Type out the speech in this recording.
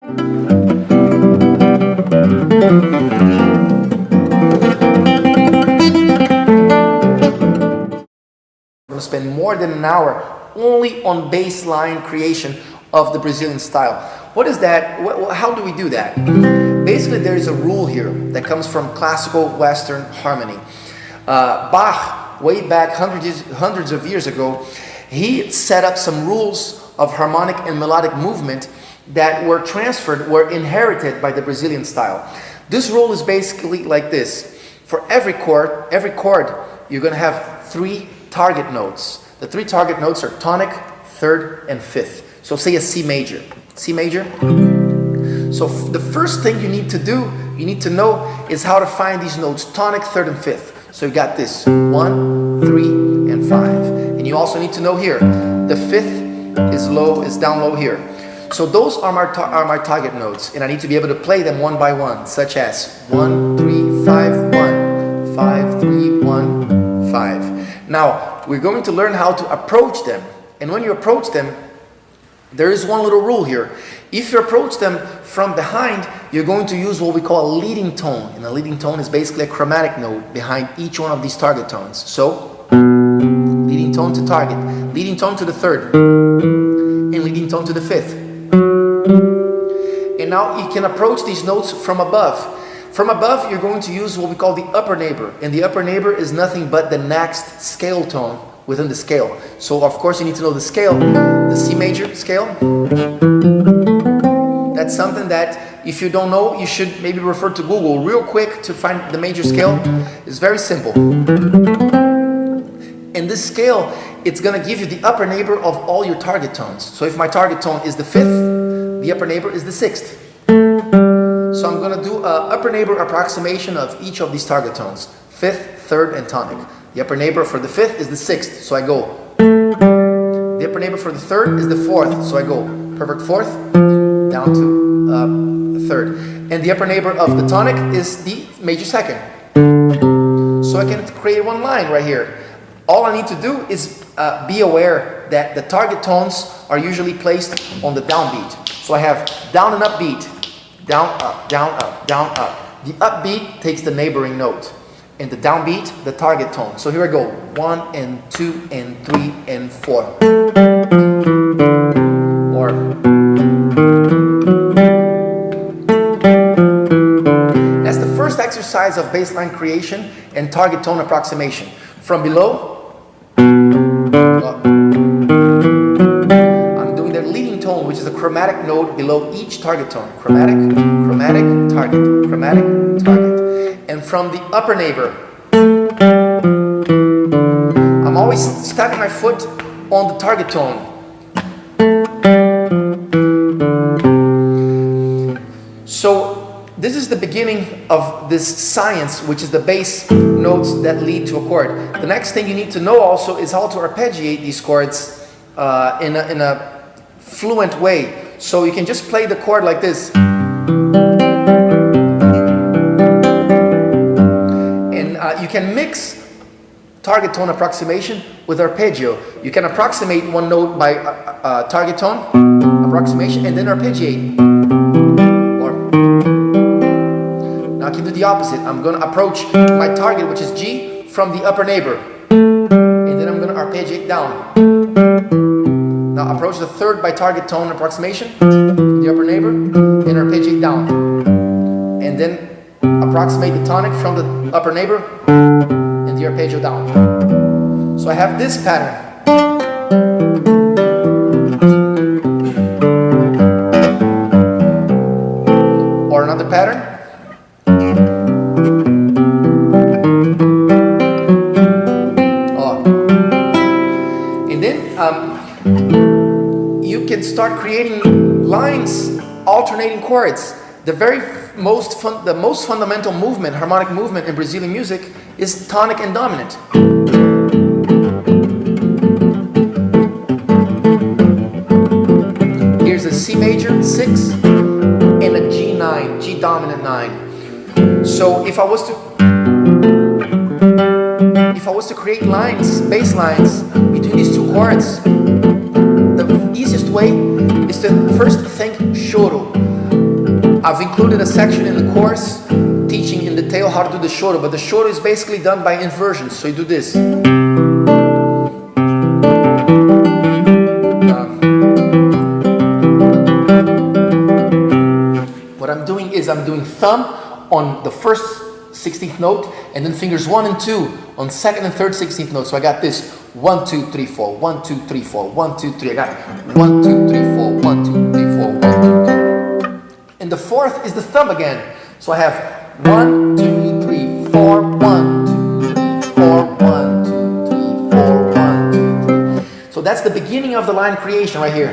We're going to spend more than an hour only on bass line creation of the Brazilian style. What is that? How do we do that? Basically, there is a rule here that comes from classical Western harmony. Bach, way back hundreds of years ago, he set up some rules of harmonic and melodic movement that were inherited by the Brazilian style. This rule is basically like this. For every chord, you're going to have 3 target notes. The 3 target notes are tonic, third, and fifth. So say a C major. C major. So the first thing you need to know is how to find these notes, tonic, third, and fifth. So you got this, 1, 3, and 5. And you also need to know here, the fifth is down low here. So those are my target notes, and I need to be able to play them one by one, such as 1, 3, 5, 1, 5, 3, 1, 5. Now, we're going to learn how to approach them. And when you approach them, there is one little rule here. If you approach them from behind, you're going to use what we call a leading tone. And a leading tone is basically a chromatic note behind each one of these target tones. So, leading tone to target, leading tone to the third, and leading tone to the fifth. And now you can approach these notes from above. From above, you're going to use what we call the upper neighbor. And the upper neighbor is nothing but the next scale tone within the scale. So of course you need to know the scale, the C major scale. That's something that if you don't know, you should maybe refer to Google real quick to find the major scale. It's very simple. In this scale, it's going to give you the upper neighbor of all your target tones. So if my target tone is the fifth, the upper neighbor is the sixth. So I'm going to do an upper neighbor approximation of each of these target tones. Fifth, third, and tonic. The upper neighbor for the fifth is the sixth, so I go. The upper neighbor for the third is the fourth, so I go perfect fourth down to the third. And the upper neighbor of the tonic is the major second. So I can create one line right here. All I need to do is be aware that the target tones are usually placed on the downbeat. So I have down and up beat, down, up, down, up, down, up. The upbeat takes the neighboring note. And the downbeat, the target tone. So here I go, 1 and 2 and 3 and 4. Or that's the first exercise of bassline creation and target tone approximation. From below, up. I'm doing the leading tone, which is a chromatic note below each target tone. Chromatic, chromatic, target, chromatic, target. And from the upper neighbor, I'm always stepping my foot on the target tone. So this is the beginning of this science, which is the bass notes that lead to a chord. The next thing you need to know also is how to arpeggiate these chords in a fluent way. So you can just play the chord like this. You can mix target tone approximation with arpeggio. You can approximate one note by target tone approximation and then arpeggiate. Or now I can do the opposite. I'm going to approach my target, which is G, from the upper neighbor, and then I'm going to arpeggiate down. Now approach the third by target tone approximation, the upper neighbor, and arpeggiate down, and then approximate the tonic from the upper neighbor and the arpeggio down. So I have this pattern. Or another pattern. And then you can start creating lines, alternating chords. The most fundamental movement, harmonic movement in Brazilian music is tonic and dominant. Here's a C major 6 and a G9, G dominant 9. So if I was to create lines, bass lines between these two chords, the easiest way is to first think choro. I've included a section in the course teaching in detail how to do the shodo, but the shodo is basically done by inversions. So you do this. What I'm doing is I'm doing thumb on the first 16th note, and then fingers 1 and 2 on second and third 16th note. So I got this 1, 2, 3, 4, 1, 2, 3, 4, 1, 2, 3. I got 1, 2, 3, 4, 1, 2, 3, 4, 1, 2, 3. And the fourth is the thumb again. So I have 1, 2, 3, 4, 1, 2, 3, 4, 1, 2, 3, 4, 1, 2, 3. So that's the beginning of the line creation right here.